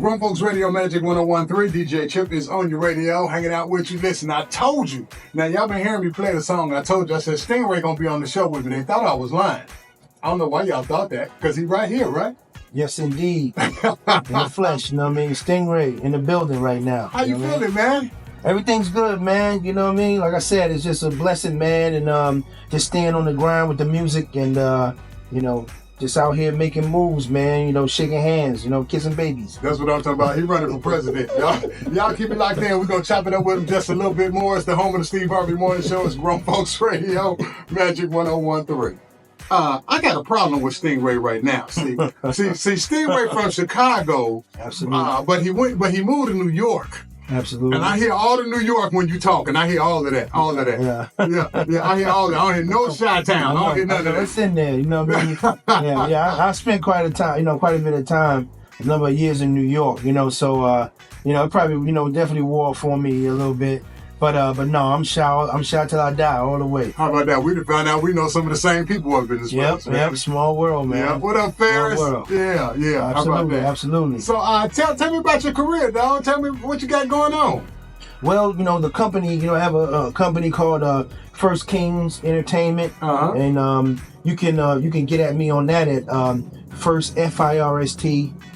Grown Folks Radio Magic 101.3. DJ Chip is on your radio, hanging out with you. Listen, I told you. Now, y'all been hearing me play the song. I told you, I said, Styngray gonna be on the show with me. They thought I was lying. I don't know why y'all thought that, because he right here, right? Yes, indeed. In the flesh, you know what I mean? Stingray in the building right now. How you feeling, man? Everything's good, man. You know what I mean? Like I said, it's just a blessing, man. And just staying on the grind with the music and, just out here making moves, man. Shaking hands, kissing babies. That's what I'm talking about. He running for president. Y'all keep it locked in. We're going to chop it up with him just a little bit more. It's the home of the Steve Harvey Morning Show. It's Grown Folks Radio, Magic 101.3. I got a problem with Styngray right now. See, Styngray from Chicago. Absolutely. But he moved to New York. Absolutely. And I hear all the New York when you talk, and I hear all of that. Yeah. Yeah, I hear all that. I don't hear no Chi-Town. I don't hear none of that. It's in there, you know what I mean? yeah. I spent quite a bit of time, a number of years in New York, so, it probably, definitely wore for me a little bit. But no, I'm shy till I die, all the way. How about that? We done found out we know some of the same people up in this place. Yep, small world, man. Yeah, what up, Ferris? Small world. Yeah. Absolutely, How about that? Absolutely. So tell me about your career, dog. Tell me what you got going on. Well, the company, I have a company called First Kings Entertainment, and you can get at me on that at First FIRST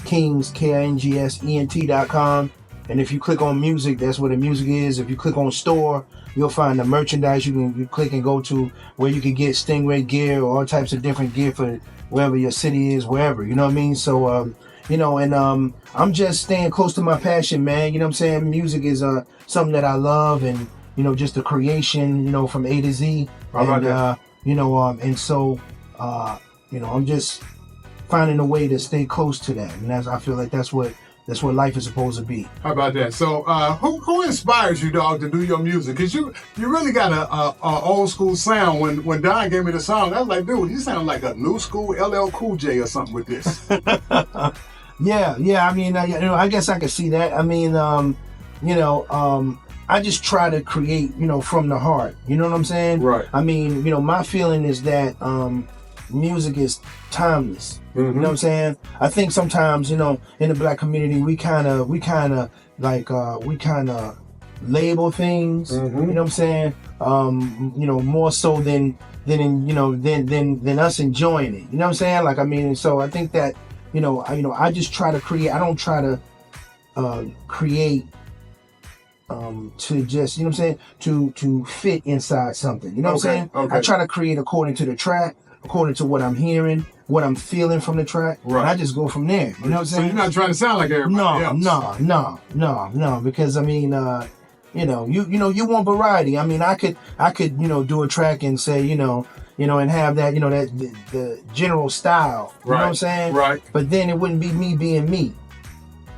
Kings KINGSENT.com. And if you click on music, that's where the music is. If you click on store, you'll find the merchandise. You click and go to where you can get Styngray gear or all types of different gear for wherever your city is, wherever. You know what I mean? So, I'm just staying close to my passion, man. You know what I'm saying? Music is something that I love, and just the creation, from A to Z. And so I'm just finding a way to stay close to that, and I feel like that's what life is supposed to be. How about that? So, who inspires you, dog, to do your music? Because you really got a old school sound. When Don gave me the song, I was like, dude, you sound like a new school LL Cool J or something with this. Yeah. I mean, I guess I could see that. I mean, I just try to create, from the heart. You know what I'm saying? Right. I mean, my feeling is that music is timeless. Mm-hmm. You know what I'm saying? I think sometimes, in the black community, we kind of label things. Mm-hmm. You know what I'm saying? More so than us enjoying it. You know what I'm saying? Like, I mean, so I think that I just try to create. I don't try to create to just, what I'm saying, to fit inside something. You know what I'm saying? Okay. I try to create according to the track, according to what I'm hearing, what I'm feeling from the track. Right. And I just go from there. You know what I'm saying? So you're not trying to sound like everybody else. No. Because I mean, you want variety. I mean, I could do a track and say, and have that, the general style. You know what I'm saying? Right. But then it wouldn't be me being me.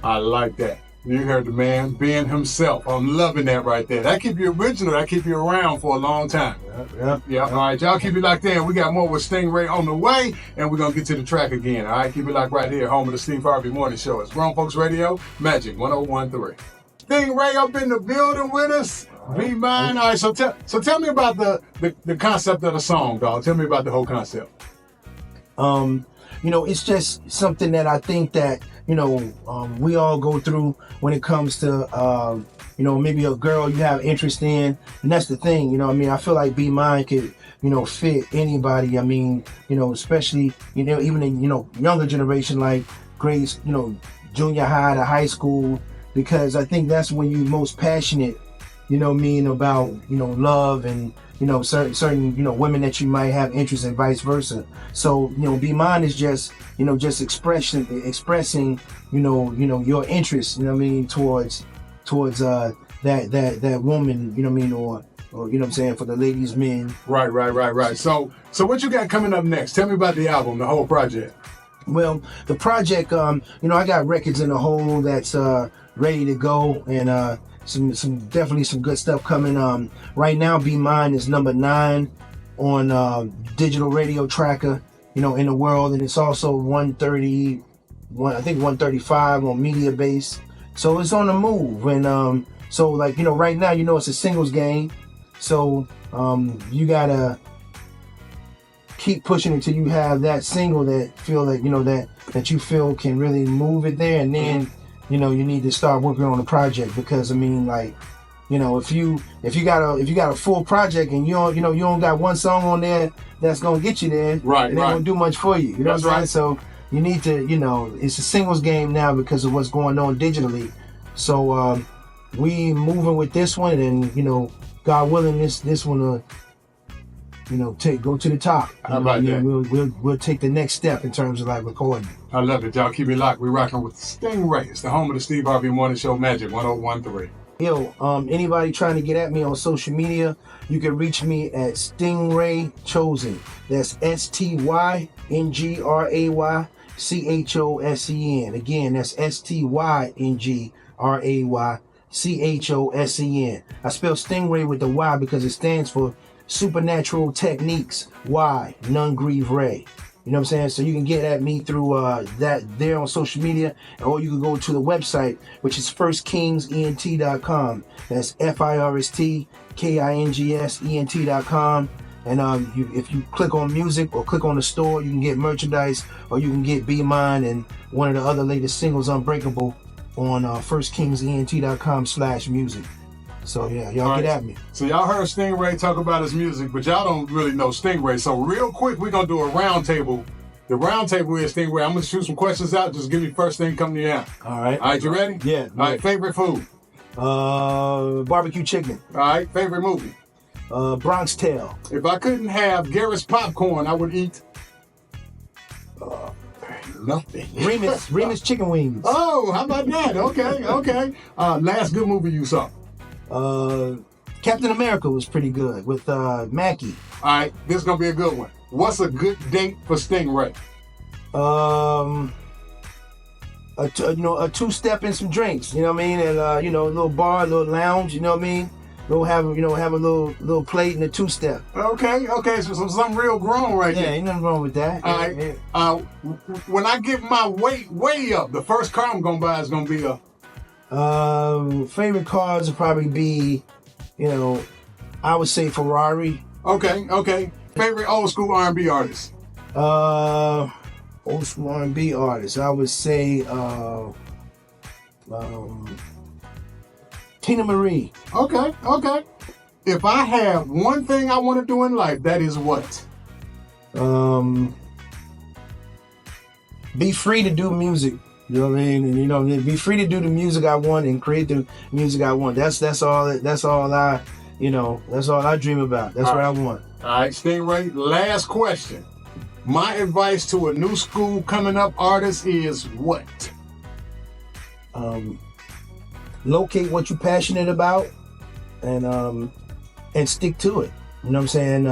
I like that. You heard the man being himself. I'm loving that right there. That keep you original. That keep you around for a long time. Yeah. All right, y'all keep it locked in. We got more with Styngray on the way, and we're going to get to the track again. All right, keep it locked right here, home of the Steve Harvey Morning Show. It's Grown Folks Radio, Magic 101.3. Styngray up in the building with us. Be mine. All right, so tell me about the concept of the song, dog. Tell me about the whole concept. It's just something that I think that, we all go through when it comes to, maybe a girl you have interest in. And that's the thing, I feel like Be Mine could, fit anybody. I mean, especially, even in, younger generation, like grades, junior high to high school, because I think that's when you're most passionate, about, love and, certain, women that you might have interest in, vice versa. So, Be Mine is just, just expressing, your interest, towards that woman, or what I'm saying, for the ladies, men. Right. So what you got coming up next? Tell me about the album, the whole project. Well, the project, I got records in the hole that's ready to go, and definitely some good stuff coming. Right now, Be Mine is number 9 on digital radio tracker, in the world, and it's also 135 on Media Base. So it's on the move, and so right now, it's a singles game. So you gotta keep pushing until you have that single that feel like that you feel can really move it there, and then you need to start working on a project, because I mean, like, if you got a full project and you don't got one song on there that's gonna get you there, right, it ain't gonna do much for you. You know That's what I'm right. saying? So you need to, it's a singles game now because of what's going on digitally. So we moving with this one, and God willing, this one will, go to the top. How about that? We'll take the next step in terms of like recording. I love it, y'all. Keep it locked. We're rocking with Styngray. It's the home of the Steve Harvey Morning Show Magic 1013. Yo, anybody trying to get at me on social media, you can reach me at Styngray Chosen. That's STYNGRAYCHOSEN. Again, that's STYNGRAYCHOSEN. I spell Stingray with the Y because it stands for Supernatural Techniques. Y, none grieve Ray. You know what I'm saying? So you can get at me through that there on social media, or you can go to the website, which is firstkingsent.com. That's FIRSTKINGSENT.com. And if you click on music or click on the store, you can get merchandise, or you can get Be Mine and one of the other latest singles, Unbreakable, on firstkingsent.com/music. So yeah, y'all get at me. So y'all heard Styngray talk about his music, but y'all don't really know Styngray. So real quick, we're gonna do a round table. The round table is Styngray. I'm gonna shoot some questions out. Just give me first thing come to your hand. All right. All right, you ready? Yeah. All right, favorite food? Barbecue chicken. All right, favorite movie? Bronx Tale. If I couldn't have Garrett's popcorn, I would eat nothing. Remus chicken wings. Oh, how about that? Okay. Last good movie you saw? Captain America was pretty good with Mackie. All right, this is gonna be a good one. What's a good date for Styngray? A two-step and some drinks. You know what I mean? And a little bar, a little lounge. You know what I mean? We'll have a little plate and a two-step. Okay. So something real grown right there. Yeah, ain't nothing wrong with that. All right. Yeah. When I get my weight way up, the first car I'm gonna buy is gonna be a. Favorite cars would probably be, I would say Ferrari. Okay. Favorite old school R&B artist? Old school R&B artist, I would say Tina Marie. Okay. If I have one thing I want to do in life, that is what? Be free to do music. You know what I mean? And be free to do the music I want and create the music I want. That's all I dream about. That's what I want. All right, Styngray, last question. My advice to a new school coming up artist is what? Locate what you're passionate about and stick to it. You know what I'm saying?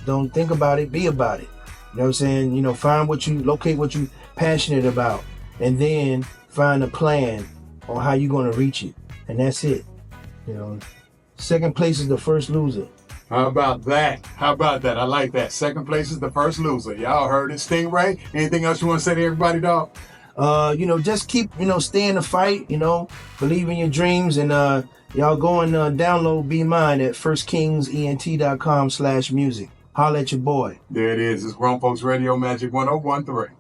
Don't think about it, be about it. You know what I'm saying? Locate what you're passionate about, and then find a plan on how you're going to reach it. And that's it. Second place is the first loser. How about that? I like that. Second place is the first loser. Y'all heard it. Styngray, anything else you want to say to everybody, dog? Just keep, stay in the fight, believe in your dreams, and y'all go and download Be Mine at firstkingsent.com/music. Holla at your boy. There it is. It's Grown Folks Radio Magic 1013.